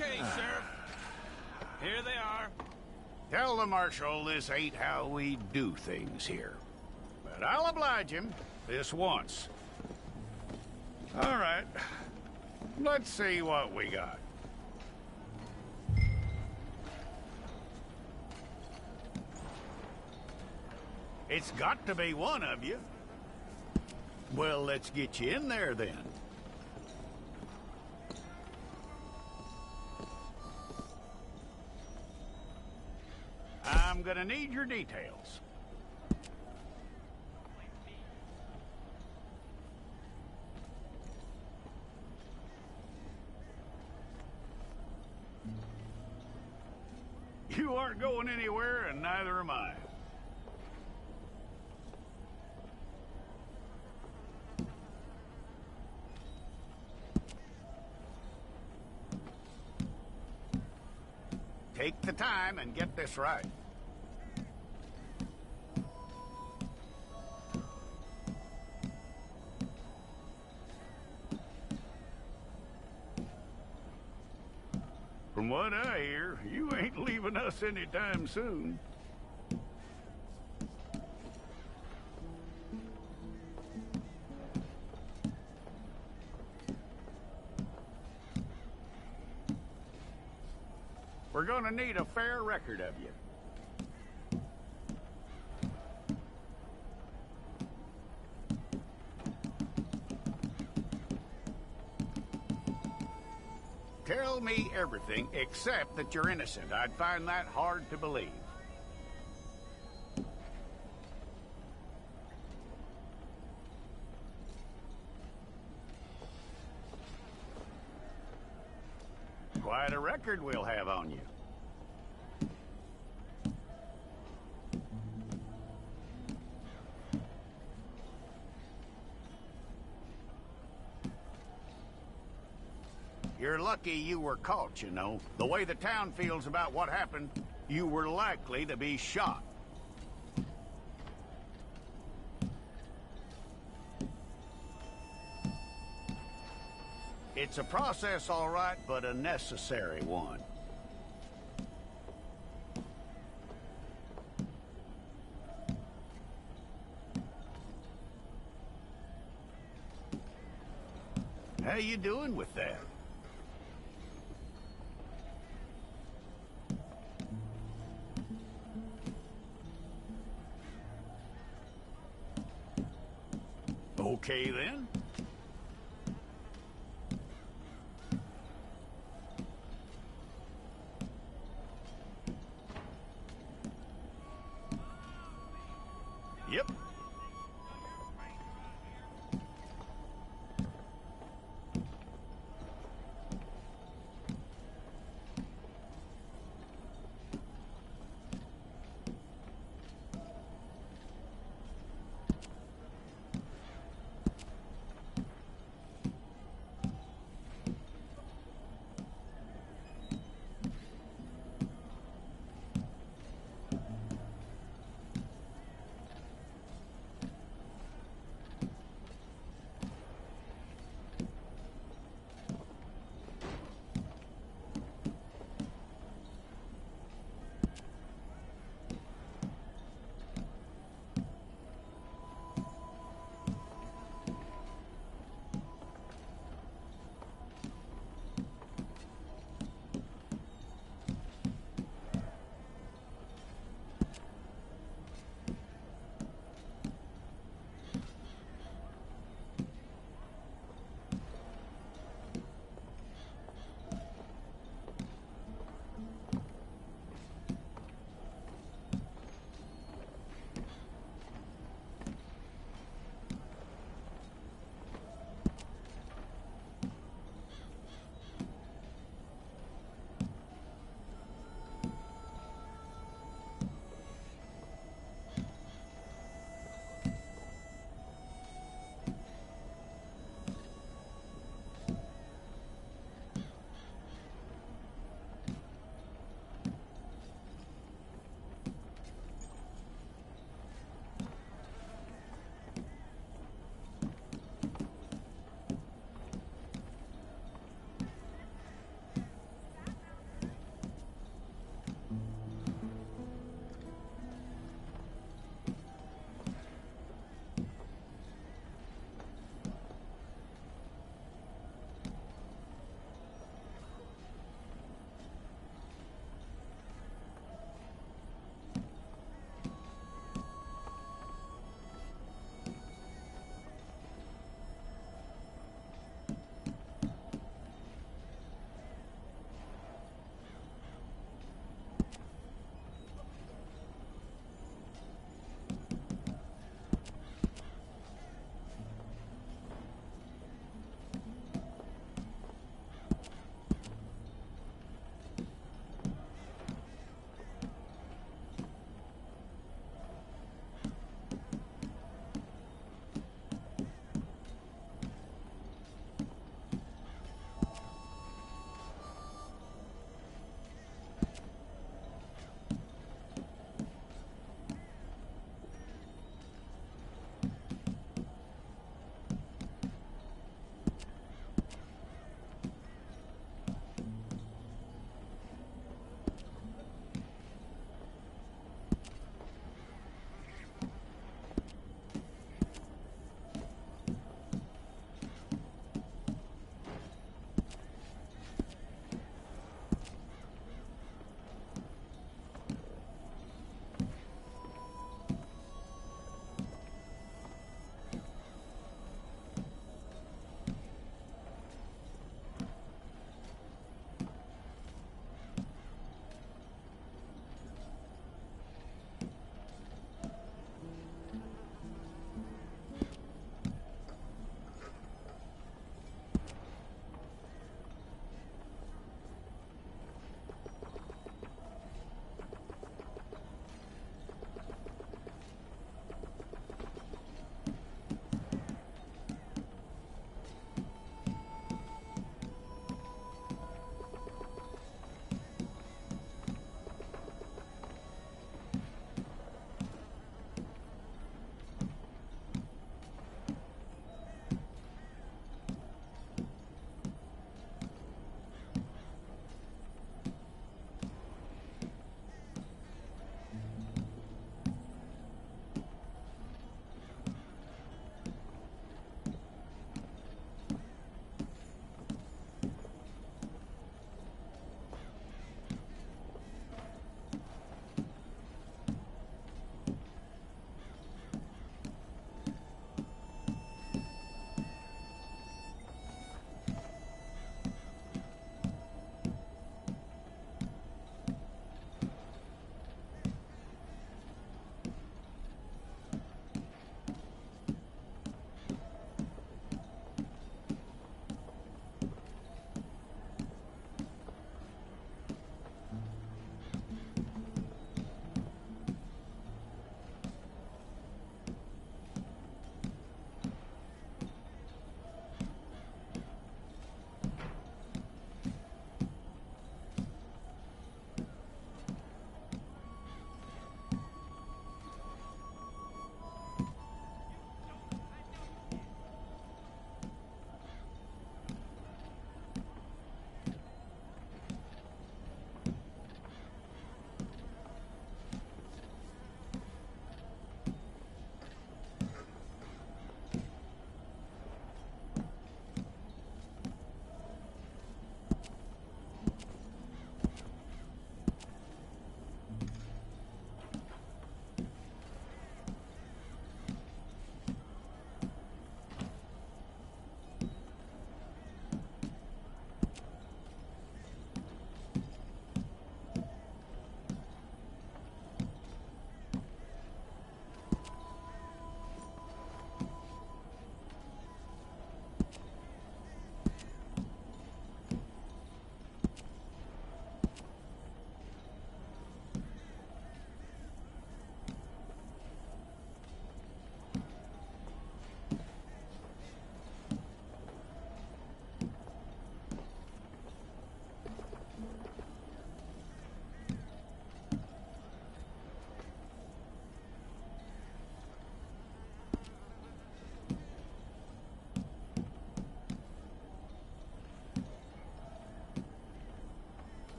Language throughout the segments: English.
Okay, Sheriff. Here they are. Tell the Marshal this ain't how we do things here. But I'll oblige him this once. All right. Let's see what we got. It's got to be one of you. Well, let's get you in there then. I'm gonna need your details. You aren't going anywhere, and neither am I. Take the time and get this right. From what I hear, you ain't leaving us anytime soon. We're gonna need a fair record of you. Tell me everything except that you're innocent. I'd find that hard to believe. Quite a record we'll have on you. You're lucky you were caught, you know. The way the town feels about what happened, you were likely to be shot. It's a process, all right, but a necessary one. How you doing with that? Okay, then. Yep.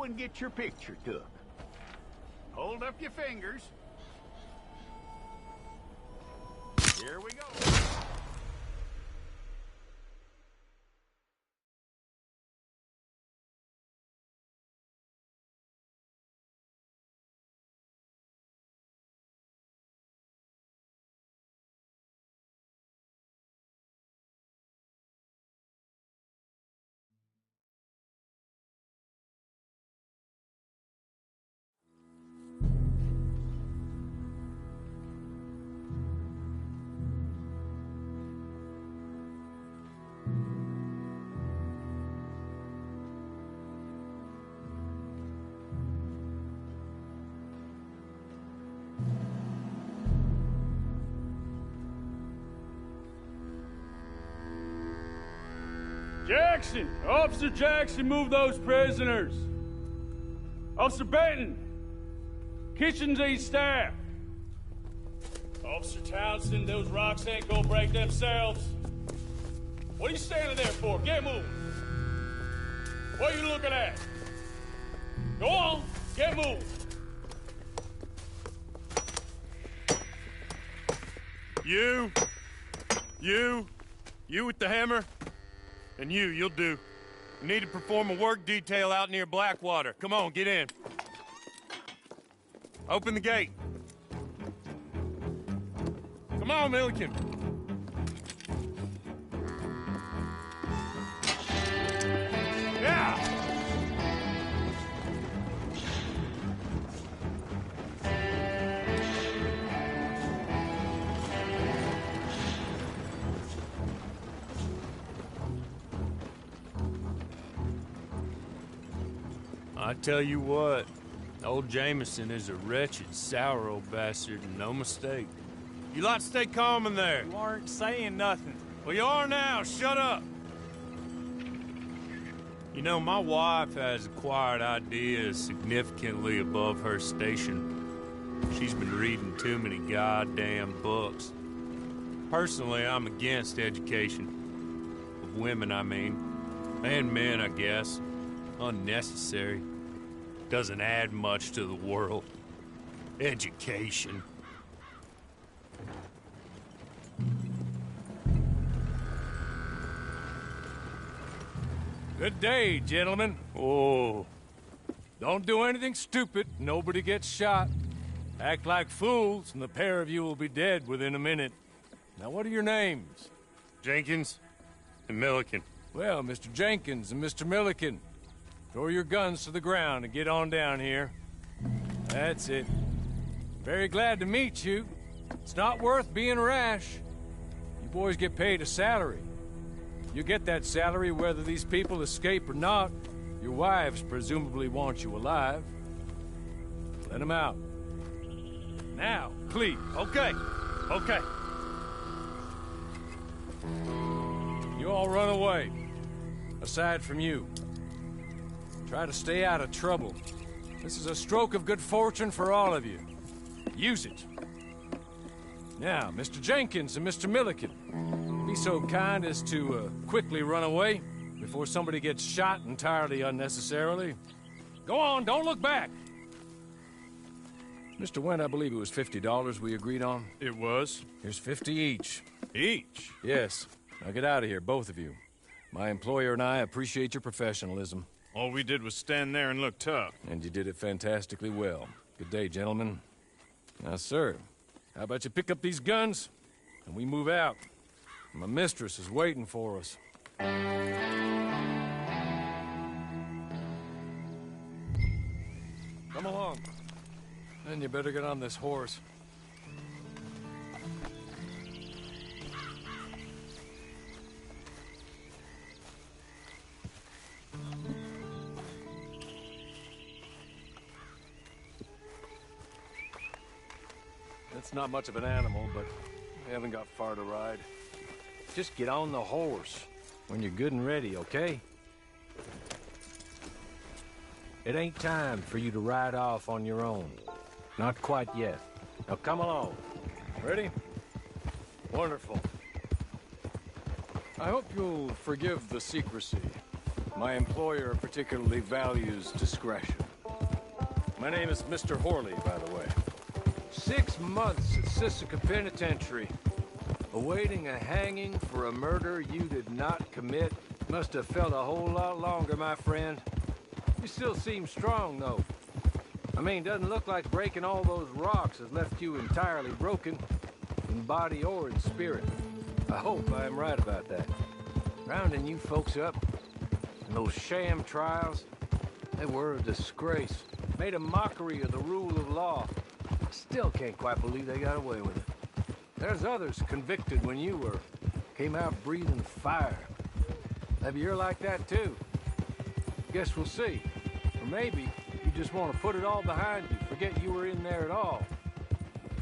and get your picture took. Hold up your fingers. Here we go. Jackson! Officer Jackson, move those prisoners! Officer Benton! Kitchens ain't staffed! Officer Townsend, those rocks ain't gonna break themselves. What are you standing there for? Get moving! What are you looking at? Go on, get moving! You with the hammer? And you'll do. You need to perform a work detail out near Blackwater. Come on, get in. Open the gate. Come on, Milliken. Yeah! I tell you what, old Jameson is a wretched, sour old bastard, and no mistake. You lot stay calm in there. You aren't saying nothing. Well, you are now. Shut up. You know, my wife has acquired ideas significantly above her station. She's been reading too many goddamn books. Personally, I'm against education. Of women, I mean. And men, I guess. Unnecessary. Doesn't add much to the world. Education. Good day, gentlemen. Oh. Don't do anything stupid. Nobody gets shot. Act like fools, and the pair of you will be dead within a minute. Now, what are your names? Jenkins and Milliken. Well, Mr. Jenkins and Mr. Milliken, throw your guns to the ground and get on down here. That's it. Very glad to meet you. It's not worth being rash. You boys get paid a salary. You get that salary whether these people escape or not. Your wives presumably want you alive. Let them out. Now, please. Okay. You all run away. Aside from you. Try to stay out of trouble. This is a stroke of good fortune for all of you. Use it. Now, Mr. Jenkins and Mr. Milliken, be so kind as to quickly run away before somebody gets shot entirely unnecessarily. Go on, don't look back. Mr. Wendt, I believe it was $50 we agreed on. It was. Here's 50 each. Each? Yes. Now get out of here, both of you. My employer and I appreciate your professionalism. All we did was stand there and look tough. And you did it fantastically well. Good day, gentlemen. Now, sir, how about you pick up these guns, and we move out? My mistress is waiting for us. Come along. Then you better get on this horse. It's not much of an animal, but we haven't got far to ride. Just get on the horse when you're good and ready, okay? It ain't time for you to ride off on your own. Not quite yet. Now come along. Ready? Wonderful. I hope you'll forgive the secrecy. My employer particularly values discretion. My name is Mr. Horley, by the way. 6 months at Sisika Penitentiary, awaiting a hanging for a murder you did not commit. Must have felt a whole lot longer, my friend. You still seem strong, though. I mean, doesn't look like breaking all those rocks has left you entirely broken, in body or in spirit. I hope I am right about that. Rounding you folks up, and those sham trials, they were a disgrace. Made a mockery of the rule of law. I still can't quite believe they got away with it. There's others convicted when you were. Came out breathing fire. Maybe you're like that too. Guess we'll see. Or maybe you just want to put it all behind you, forget you were in there at all.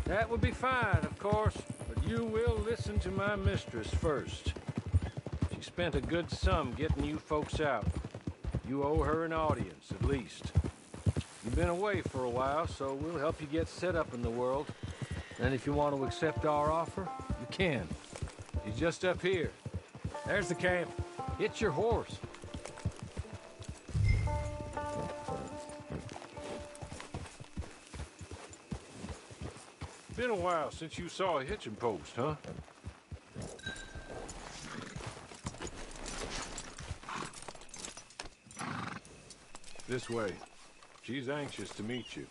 That would be fine, of course, but you will listen to my mistress first. She spent a good sum getting you folks out. You owe her an audience, at least. You've been away for a while, so we'll help you get set up in the world. And if you want to accept our offer, you can. He's just up here. There's the camp. Hit your horse. Been a while since you saw a hitching post, huh? This way. She's anxious to meet you.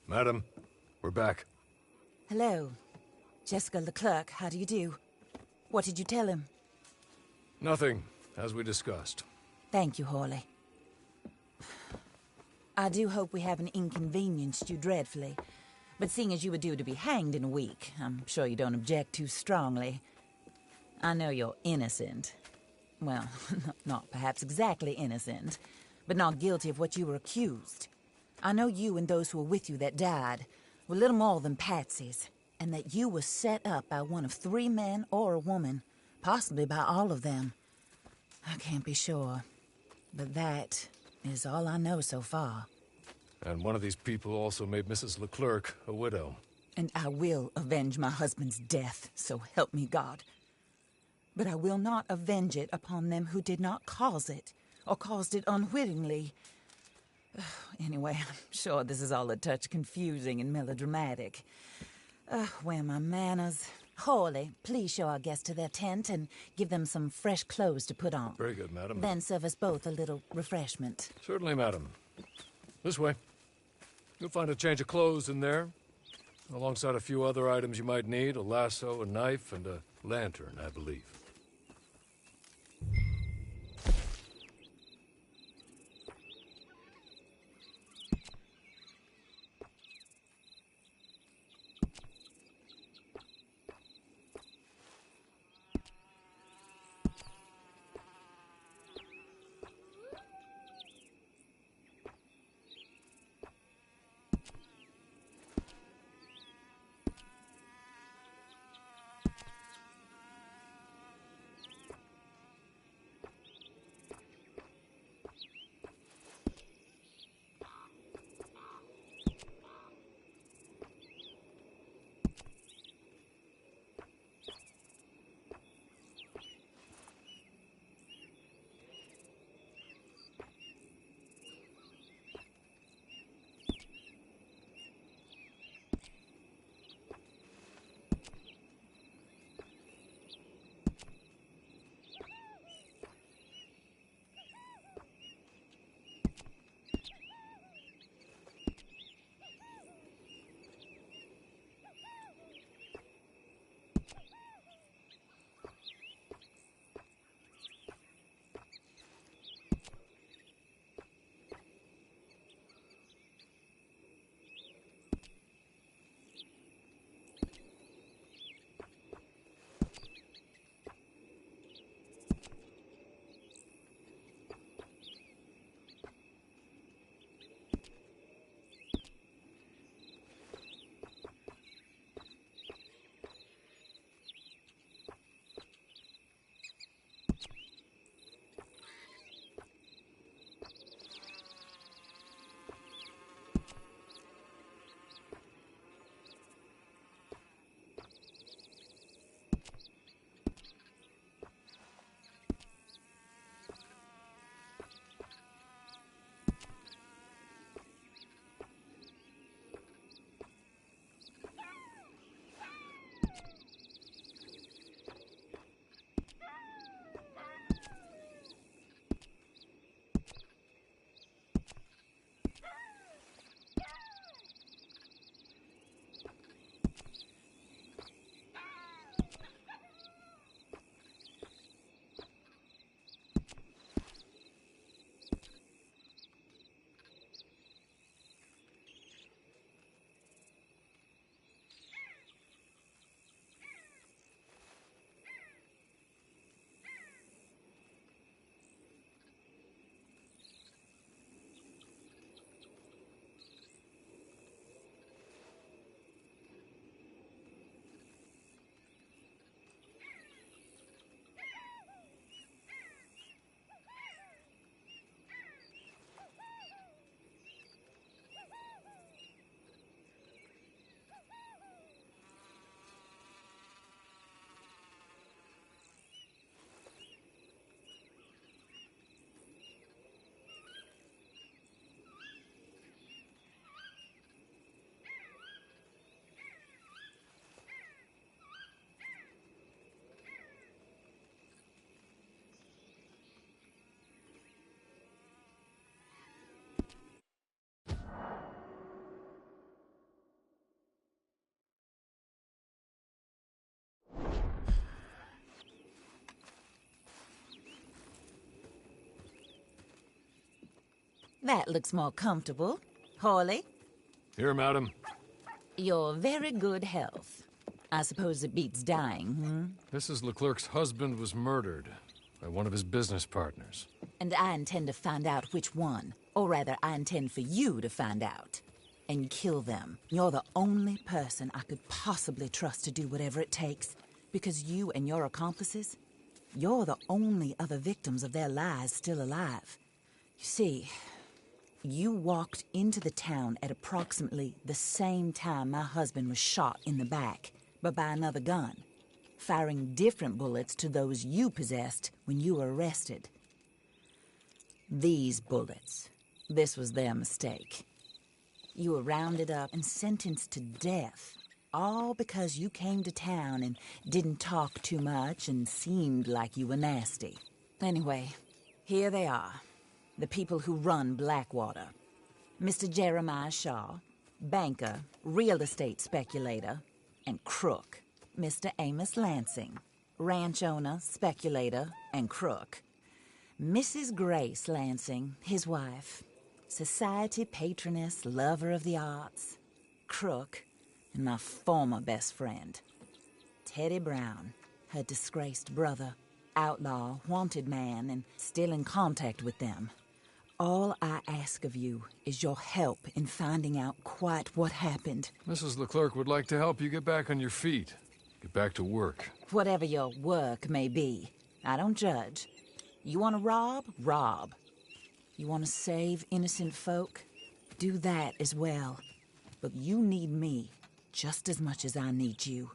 Madam, we're back. Hello. Jessica Leclerc, how do you do? What did you tell him? Nothing, as we discussed. Thank you, Horley. I do hope we haven't inconvenienced you dreadfully. But seeing as you were due to be hanged in a week, I'm sure you don't object too strongly. I know you're innocent. Well, not perhaps exactly innocent, but not guilty of what you were accused. I know you and those who were with you that died were little more than patsies, and that you were set up by one of 3 men or a woman, possibly by all of them. I can't be sure, but that is all I know so far. And one of these people also made Mrs. Leclerc a widow. And I will avenge my husband's death, so help me God. But I will not avenge it upon them who did not cause it, or caused it unwittingly. Anyway, I'm sure this is all a touch confusing and melodramatic. Where are my manners? Horley, please show our guests to their tent and give them some fresh clothes to put on. Very good, madam. Then serve us both a little refreshment. Certainly, madam. This way. You'll find a change of clothes in there, alongside a few other items you might need, a lasso, a knife, and a lantern, I believe. That looks more comfortable. Hawley, Here, madam. your very good health. I suppose it beats dying, Mrs. Leclerc's husband was murdered by one of his business partners. And I intend to find out which one. Or rather, I intend for you to find out. And kill them. You're the only person I could possibly trust to do whatever it takes. Because you and your accomplices, you're the only other victims of their lies still alive. You see, you walked into the town at approximately the same time my husband was shot in the back, but by another gun, firing different bullets to those you possessed when you were arrested. These bullets, this was their mistake. You were rounded up and sentenced to death, all because you came to town and didn't talk too much and seemed like you were nasty. Anyway, here they are, the people who run Blackwater. Mr. Jeremiah Shaw, banker, real estate speculator, and crook. Mr. Amos Lansing, ranch owner, speculator, and crook. Mrs. Grace Lansing, his wife, society patroness, lover of the arts, crook, and my former best friend, Teddy Brown, her disgraced brother, outlaw, wanted man, and still in contact with them. All I ask of you is your help in finding out quite what happened. Mrs. Leclerc would like to help you get back on your feet. Get back to work. Whatever your work may be, I don't judge. You want to rob? Rob. You want to save innocent folk? Do that as well. But you need me just as much as I need you.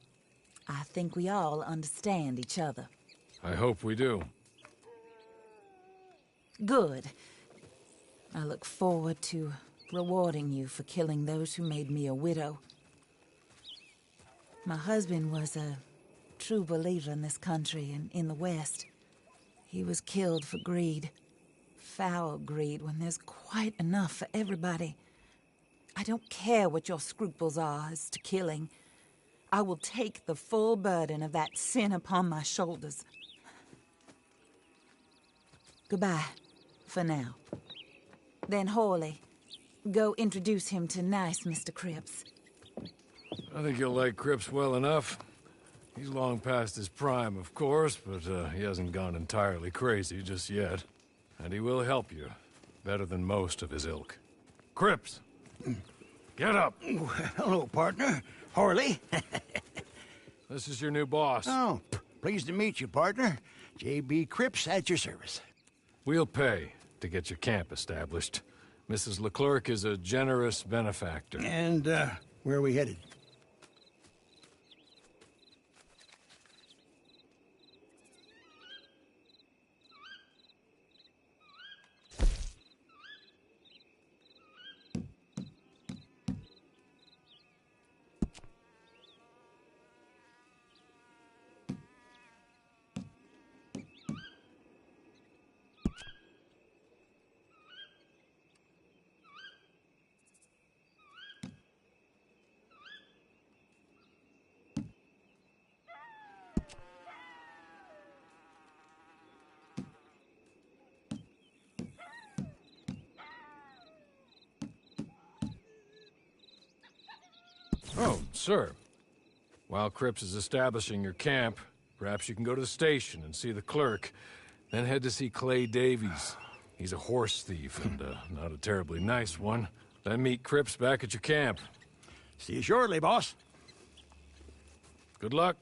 I think we all understand each other. I hope we do. Good. I look forward to rewarding you for killing those who made me a widow. My husband was a true believer in this country and in the West. He was killed for greed. Foul greed when there's quite enough for everybody. I don't care what your scruples are as to killing. I will take the full burden of that sin upon my shoulders. Goodbye, for now. Then Hawley, go introduce him to nice Mr. Cripps. I think you'll like Cripps well enough. He's long past his prime, of course, but he hasn't gone entirely crazy just yet. And he will help you, better than most of his ilk. Cripps! Get up! Hello, partner. Hawley. This is your new boss. Oh, pleased to meet you, partner. J.B. Cripps at your service. We'll pay to get your camp established. Mrs. Leclerc is a generous benefactor. And, where are we headed? Oh, sir. While Cripps is establishing your camp, perhaps you can go to the station and see the clerk, then head to see Clay Davies. He's a horse thief, and not a terribly nice one. Then meet Cripps back at your camp. See you shortly, boss. Good luck.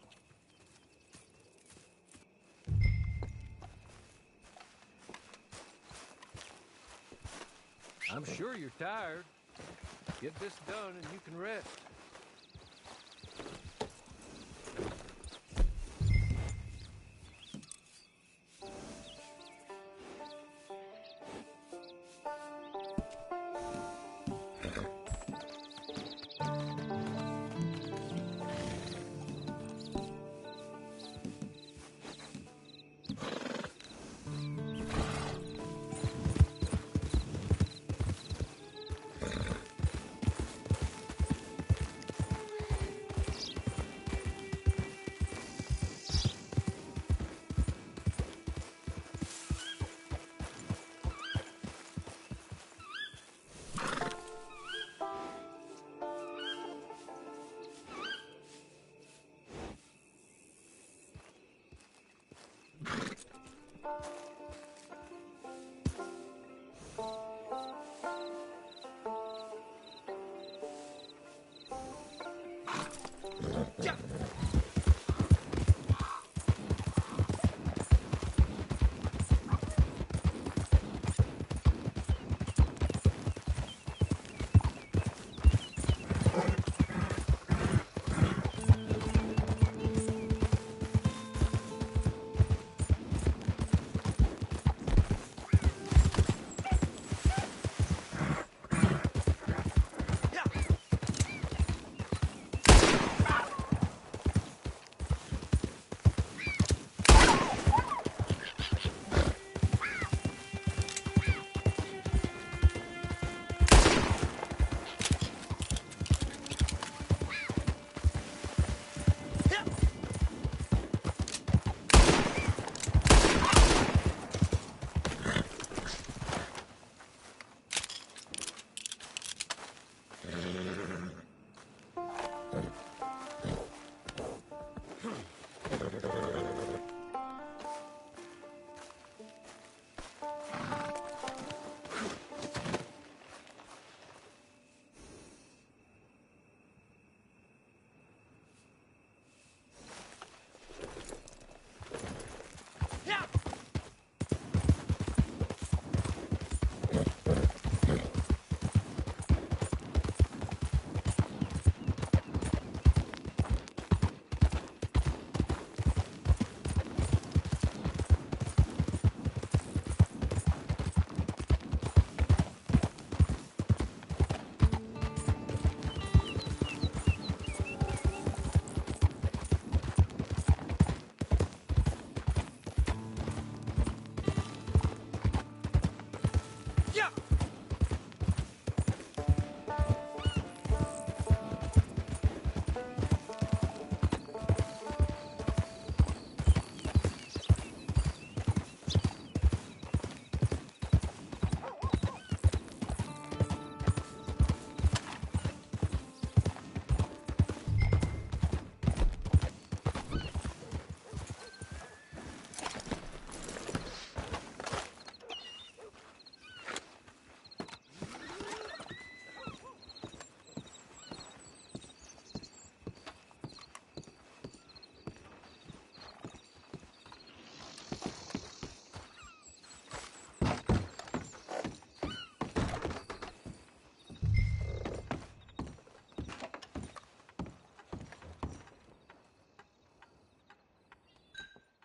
I'm sure you're tired. Get this done and you can rest.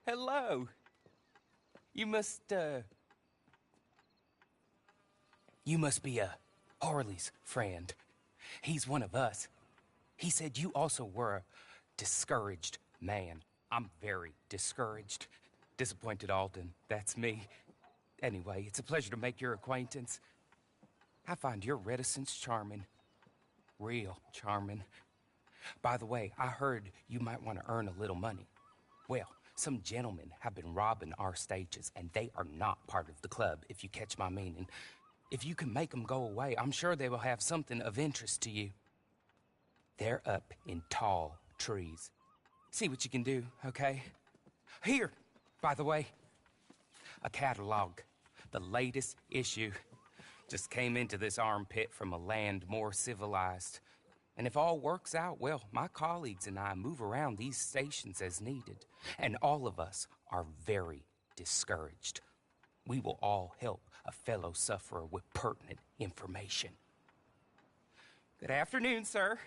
Hello. You must be Harley's friend. He's one of us. He said you also were a discouraged man. I'm very discouraged. Disappointed Alden, that's me. Anyway, it's a pleasure to make your acquaintance. I find your reticence charming. Real charming. By the way, I heard you might want to earn a little money. Well, some gentlemen have been robbing our stages, and they are not part of the club, if you catch my meaning. If you can make them go away, I'm sure they will have something of interest to you. They're up in tall trees. See what you can do, okay? Here, by the way, a catalog. The latest issue. Just came into this armpit from a land more civilized. And if all works out, well, my colleagues and I move around these stations as needed. And all of us are very discouraged. We will all help a fellow sufferer with pertinent information. Good afternoon, sir.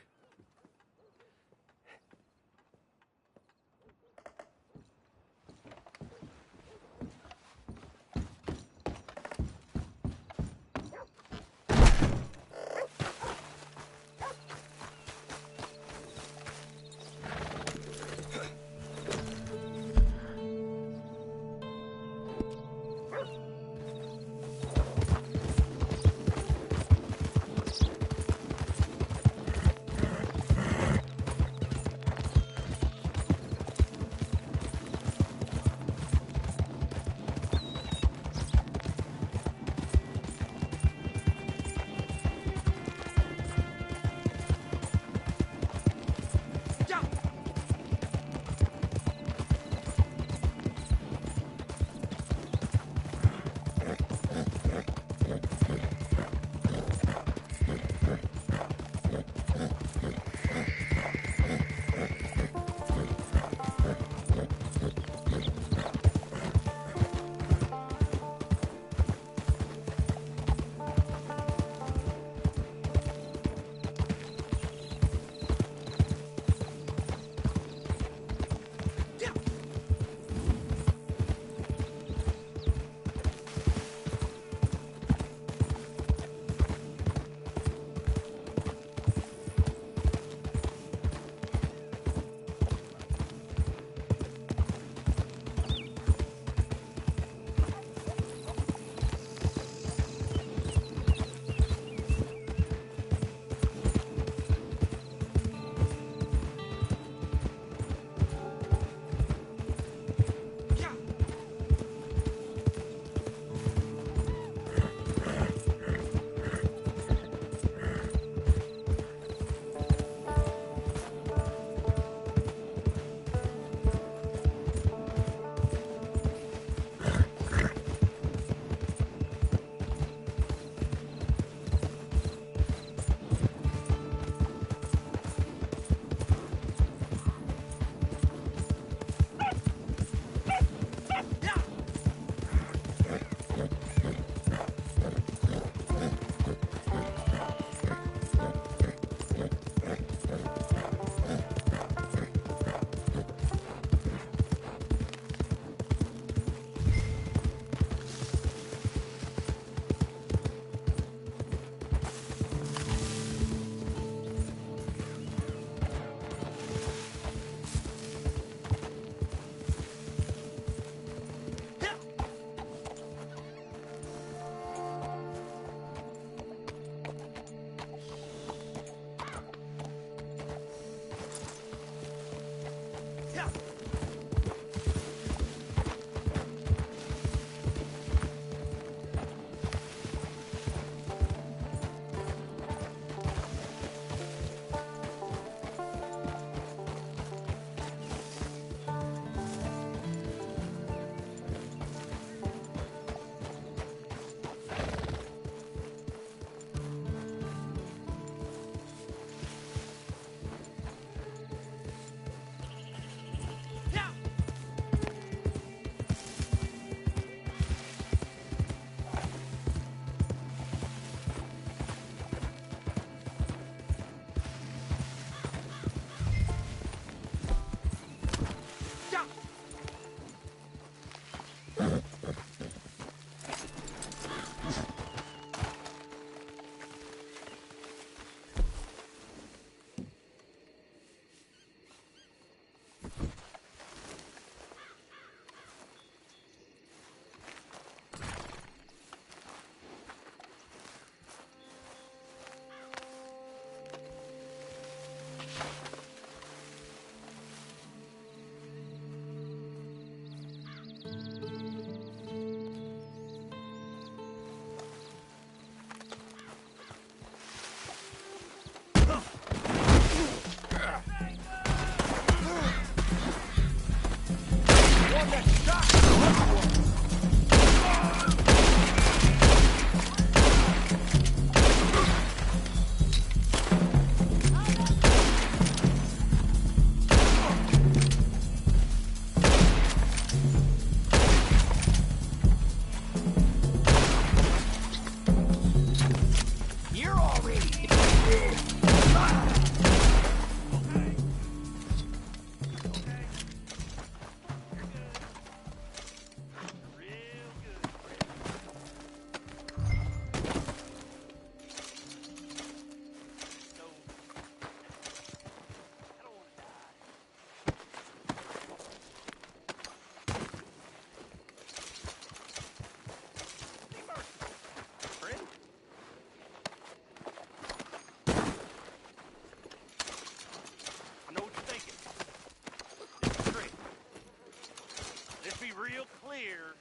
Real clear.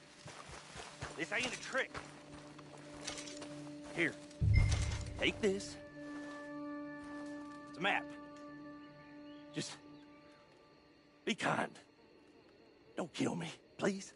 This ain't a trick. Here, take this. It's a map. Just be kind. Don't kill me, please.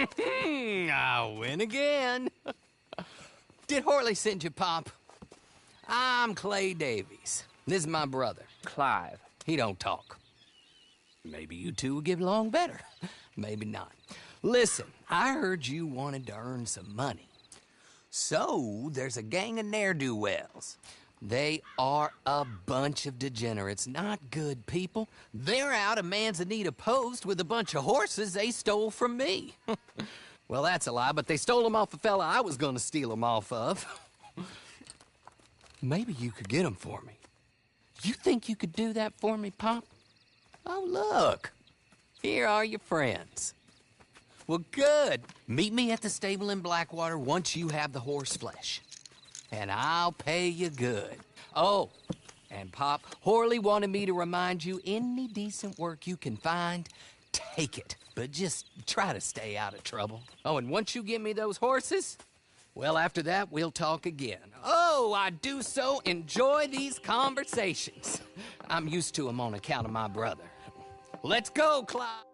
I win again. Did Horley send you, Pop? I'm Clay Davies. This is my brother, Clive. He don't talk. Maybe you two will get along better. Maybe not. Listen, I heard you wanted to earn some money. So, there's a gang of ne'er-do-wells. They are a bunch of degenerates, not good people. They're out of Manzanita Post with a bunch of horses they stole from me. Well, that's a lie, but they stole them off a fella I was gonna steal them off of. Maybe you could get them for me. You think you could do that for me, Pop? Oh, look. Here are your friends. Well, good. Meet me at the stable in Blackwater once you have the horse flesh. And I'll pay you good. Oh, and Pop, Horley wanted me to remind you, any decent work you can find, take it. But just try to stay out of trouble. Oh, and once you give me those horses, well, after that, we'll talk again. Oh, I do so enjoy these conversations. I'm used to them on account of my brother. Let's go, Clive.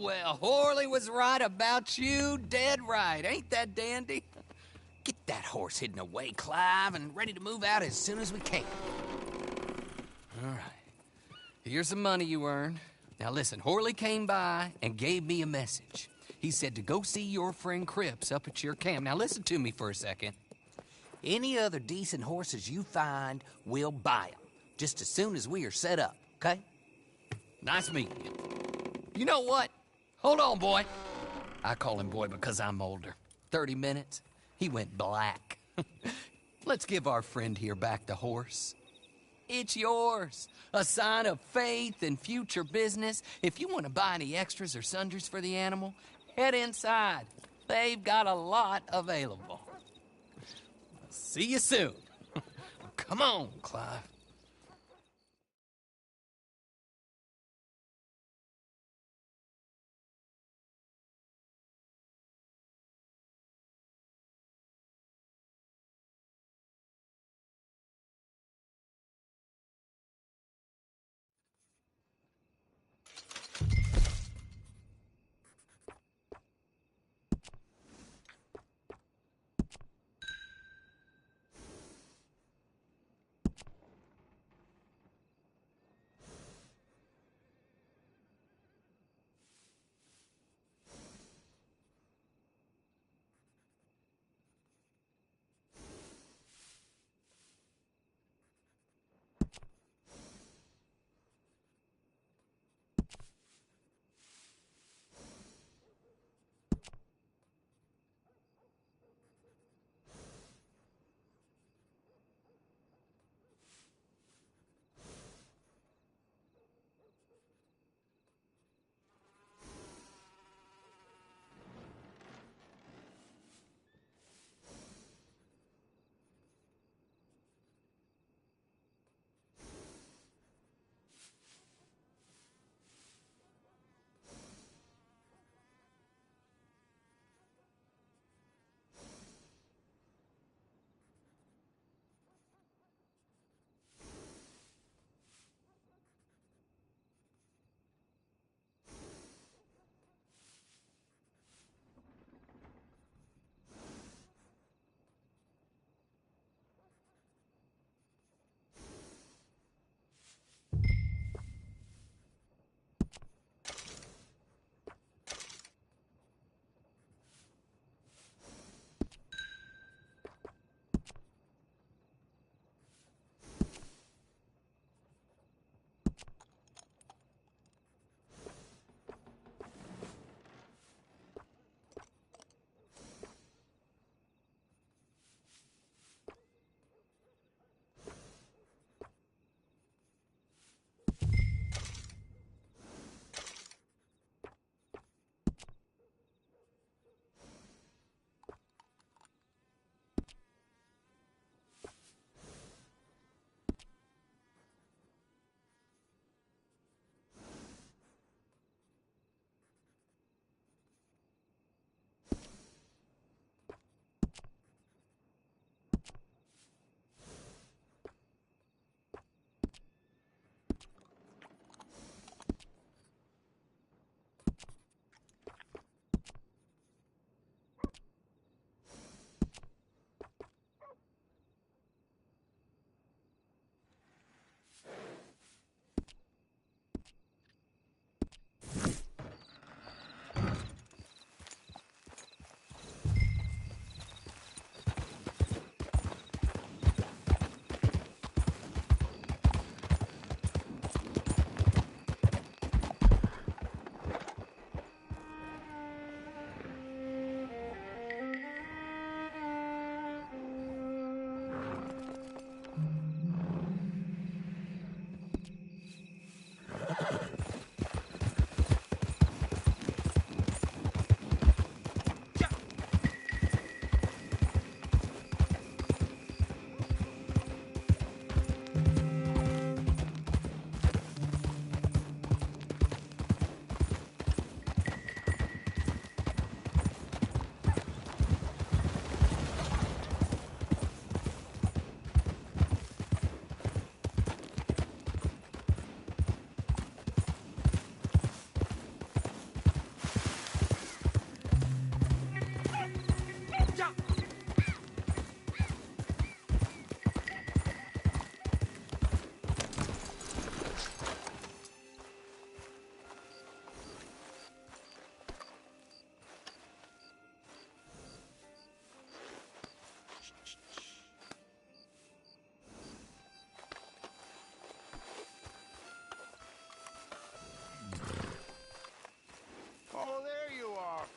Well, Horley was right about you, dead right. Ain't that dandy? Get that horse hidden away, Clive, and ready to move out as soon as we can. All right. Here's the money you earned. Now listen, Horley came by and gave me a message. He said to go see your friend Cripps up at your camp. Now listen to me for a second. Any other decent horses you find, we'll buy them. Just as soon as we are set up, okay? Nice meeting you. You know what? Hold on, boy. I call him boy because I'm older. 30 minutes, he went black. Let's give our friend here back the horse. It's yours. A sign of faith and future business. If you want to buy any extras or sundries for the animal, head inside. They've got a lot available. See you soon. Come on, Clive.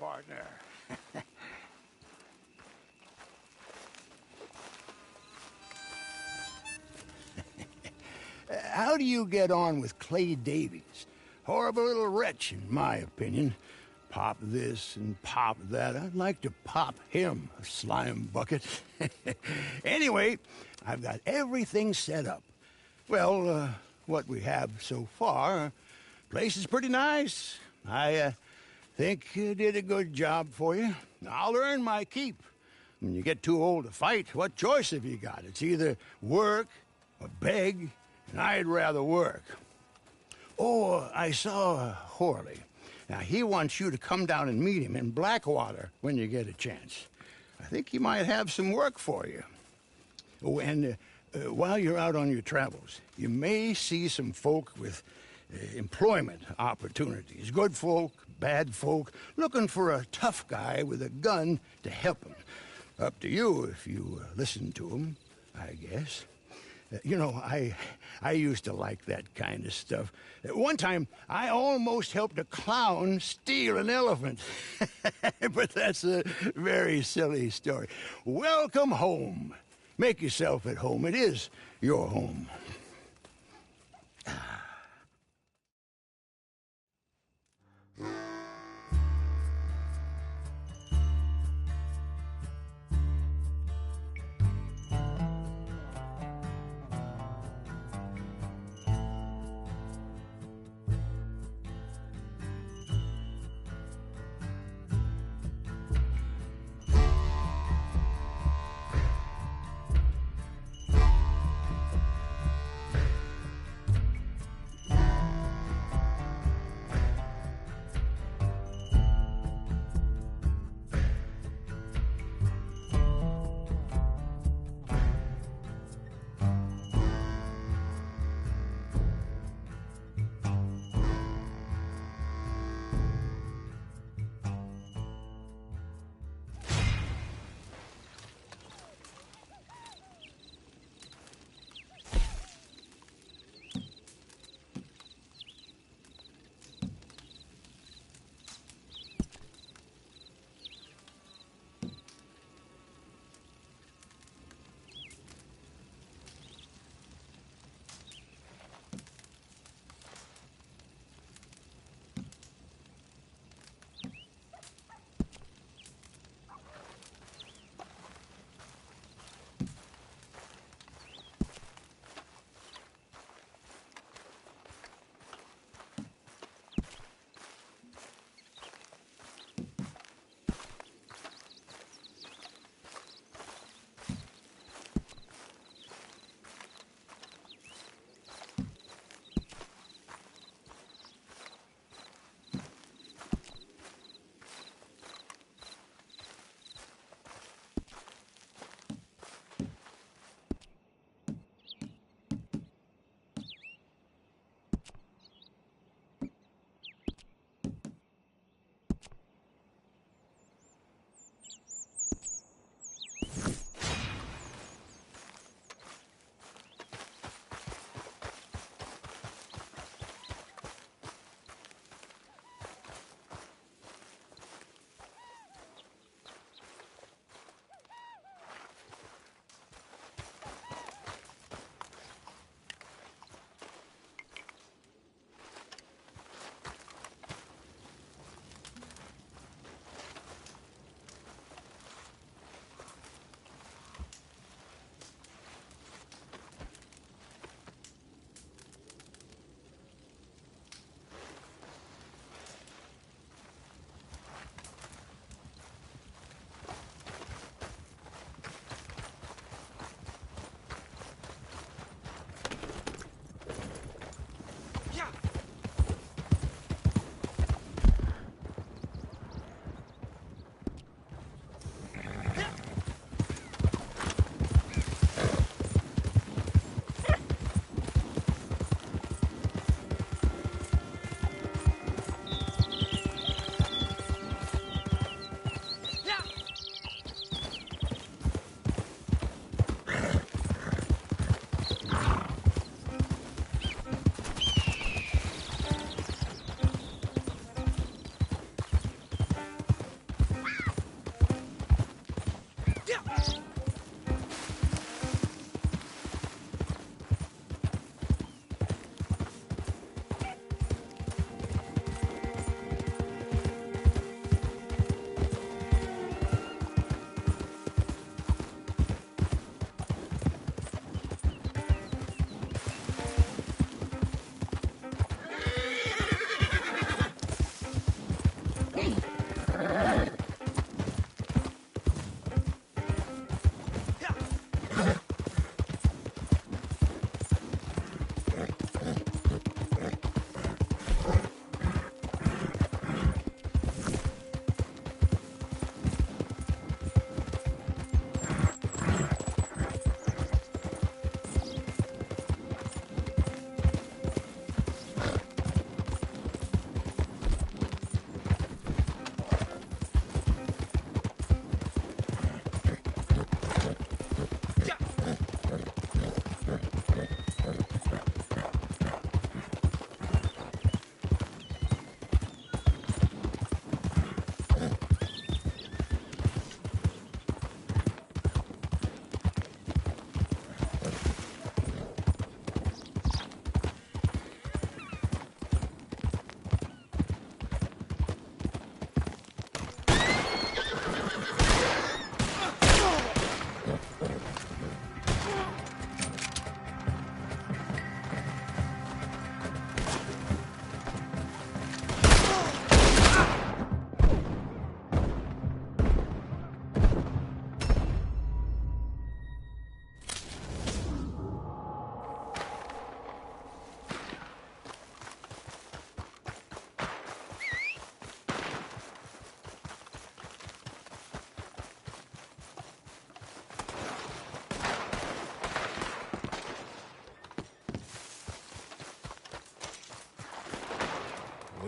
partner. How do you get on with Clay Davies? Horrible little wretch, in my opinion. Pop this and pop that. I'd like to pop him, a slime bucket. Anyway, I've got everything set up. Well, what we have so far, place is pretty nice. I think you did a good job for you. I'll earn my keep. When you get too old to fight, what choice have you got? It's either work or beg, and I'd rather work. Oh, I saw Horley. Now, he wants you to come down and meet him in Blackwater when you get a chance. I think he might have some work for you. Oh, and while you're out on your travels, you may see some folk with employment opportunities. Good folk, bad folk, looking for a tough guy with a gun to help them. Up to you if you listen to them, I guess. You know, I used to like that kind of stuff. One time, I almost helped a clown steal an elephant. But that's a very silly story. Welcome home. Make yourself at home. It is your home.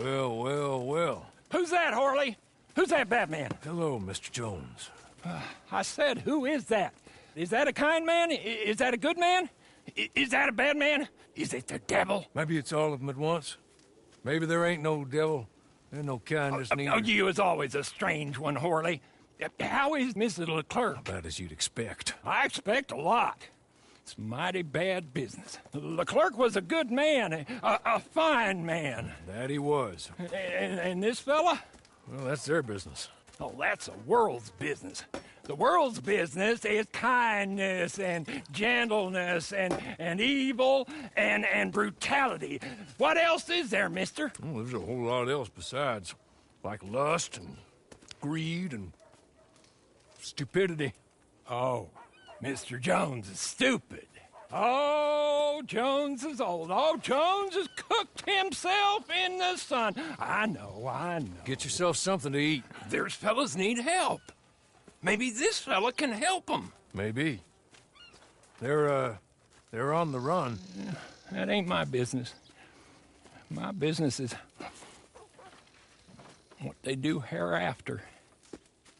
Well, well, well. Who's that, Harley? Who's that Batman? Hello, Mr. Jones. I said, who is that? Is that a kind man? Is that a good man? Is that a bad man? Is it the devil? Maybe it's all of them at once. Maybe there ain't no devil. There's no kindness neither. Oh, you was always a strange one, Harley. How is Mrs. Leclerc? About as you'd expect. I expect a lot. It's mighty bad business. Leclerc was a good man, a fine man. That he was. And this fella? Well, that's their business. Oh, that's the world's business. The world's business is kindness and gentleness and evil and brutality. What else is there, mister? Well, there's a whole lot else besides. Like lust and greed and stupidity. Oh, Mr. Jones is stupid. Oh, Jones is old. Oh, Jones has cooked himself in the sun. I know. Get yourself something to eat. There's fellas need help. Maybe this fella can help them. Maybe. They're on the run. That ain't my business. My business is what they do hereafter.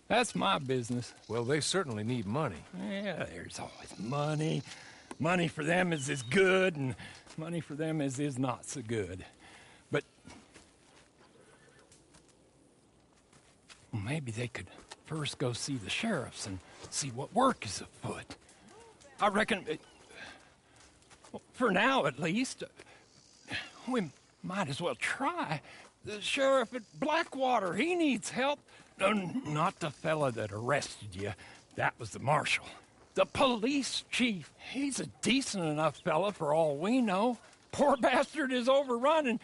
That's my business. Well, they certainly need money. Yeah, there's always money. Money for them is as good, and money for them is not so good. But well, maybe they could first go see the sheriffs and see what work is afoot. I reckon, for now at least, we might as well try. The sheriff at Blackwater, he needs help. No, not the fella that arrested you. That was the marshal. The police chief, he's a decent enough fella for all we know. Poor bastard is overrun,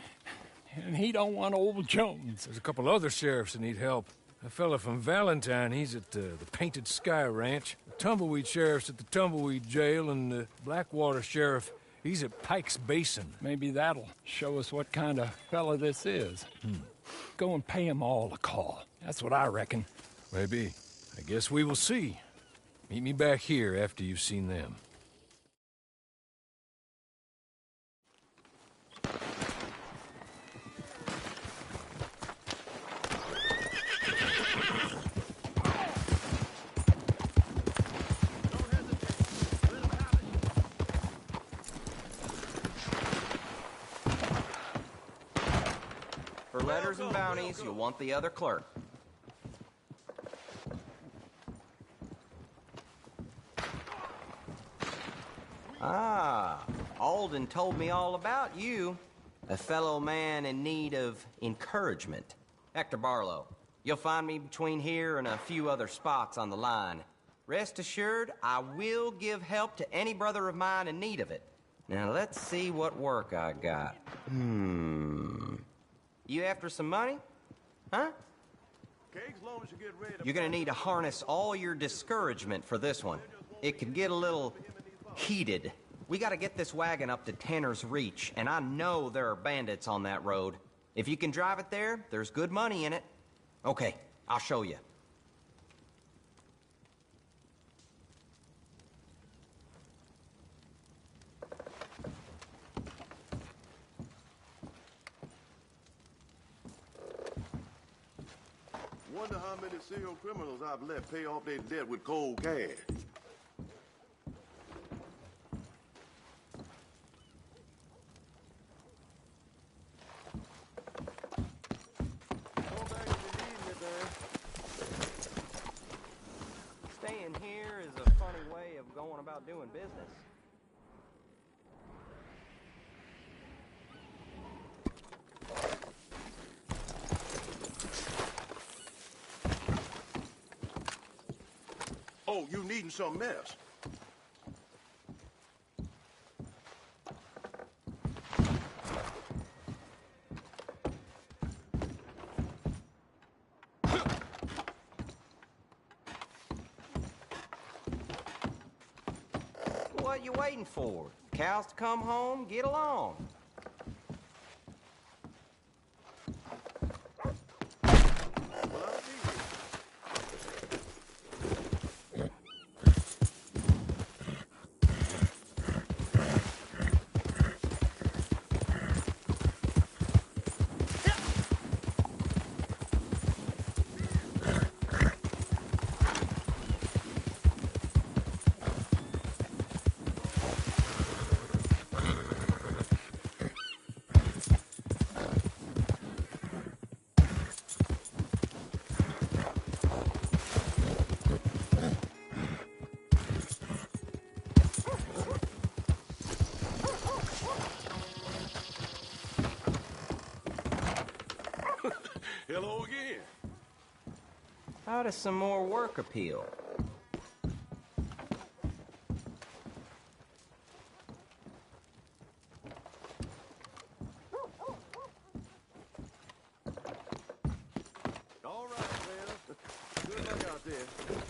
and he don't want old Jones. There's a couple other sheriffs that need help. A fella from Valentine, he's at the Painted Sky Ranch. The Tumbleweed sheriff's at the Tumbleweed Jail, and the Blackwater sheriff, he's at Pike's Basin. Maybe that'll show us what kind of fella this is. Go and pay them all a call. That's what I reckon. Maybe. I guess we will see. Meet me back here after you've seen them. For letters and bounties, you'll want the other clerk. Ah, Alden told me all about you. A fellow man in need of encouragement. Hector Barlow, you'll find me between here and a few other spots on the line. Rest assured, I will give help to any brother of mine in need of it. Now, let's see what work I got. You after some money? Huh? You're gonna need to harness all your discouragement for this one. It could get a little heated. We gotta get this wagon up to Tanner's Reach, and I know there are bandits on that road. If you can drive it there, there's good money in it. Okay, I'll show you. Wonder how many serial criminals I've let pay off their debt with cold cash. Staying here is a funny way of going about doing business. Oh, you needing something else? What you waiting for? Cows to come home? Get along. Hello again. How does some more work appeal? All right, man. Good luck out there.